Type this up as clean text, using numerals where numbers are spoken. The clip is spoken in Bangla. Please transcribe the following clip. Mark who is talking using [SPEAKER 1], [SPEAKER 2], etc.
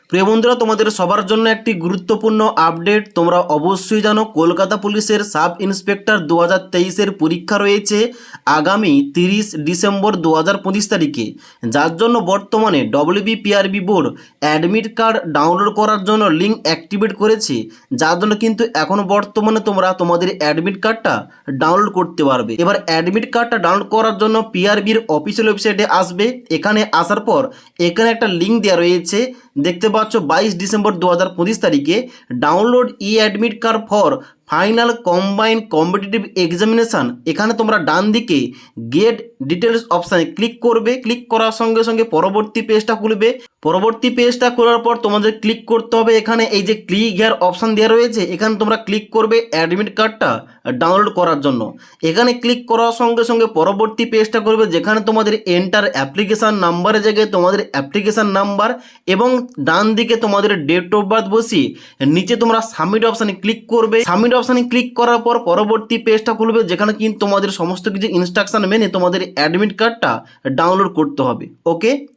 [SPEAKER 1] প্রিয় বন্ধুরা, তোমাদের সবার জন্য একটি গুরুত্বপূর্ণ আপডেট। তোমরা অবশ্যই জানো কলকাতা পুলিশের সাব ইন্সপেক্টর 2023-এর পরীক্ষা রয়েছে আগামী 30 ডিসেম্বর 2025 তারিখে, যার জন্য বর্তমানে ডব্লিউবিপিআরবি বোর্ড অ্যাডমিট কার্ড ডাউনলোড করার জন্য লিঙ্ক অ্যাক্টিভেট করেছে, যার জন্য কিন্তু এখন বর্তমানে তোমরা তোমাদের অ্যাডমিট কার্ডটা ডাউনলোড করতে পারবে। এবার অ্যাডমিট কার্ডটা ডাউনলোড করার জন্য পিআরবির অফিসিয়াল ওয়েবসাইটে আসবে। এখানে আসার পর এখানে একটা লিঙ্ক দেওয়া রয়েছে, দেখতে পাচ্ছ 22 ডিসেম্বর 2025 তারিখে download e admit card for final combined competitive examination. এখানে তোমরা ডান দিকে গেট ডিটেলস অপশানে ক্লিক করবে। ক্লিক করার সঙ্গে সঙ্গে পরবর্তী পেজটা খুলবে। পরবর্তী পেজটা খোলার পর তোমাদের ক্লিক করতে হবে এখানে এই যে ক্লিক হেয়ার অপশান দেওয়া রয়েছে, এখানে তোমরা ক্লিক করবে অ্যাডমিট কার্ডটা ডাউনলোড করার জন্য। এখানে ক্লিক করার সঙ্গে সঙ্গে পরবর্তী পেজটা করবে, যেখানে তোমাদের এন্টার অ্যাপ্লিকেশান নাম্বারের জায়গায় তোমাদের অ্যাপ্লিকেশান নাম্বার এবং ডান দিকে তোমাদের ডেট অফ বার্থ বসিয়ে নিচে তোমরা সাবমিট অপশানে ক্লিক করবে। সাবমিট অপশানে ক্লিক করার পর পরবর্তী পেজটা খুলবে, যেখানে কিন্তু তোমাদের সমস্ত কিছু ইনস্ট্রাকশন মেনে তোমাদের অ্যাডমিট কার্ডটা ডাউনলোড করতে হবে। ওকে।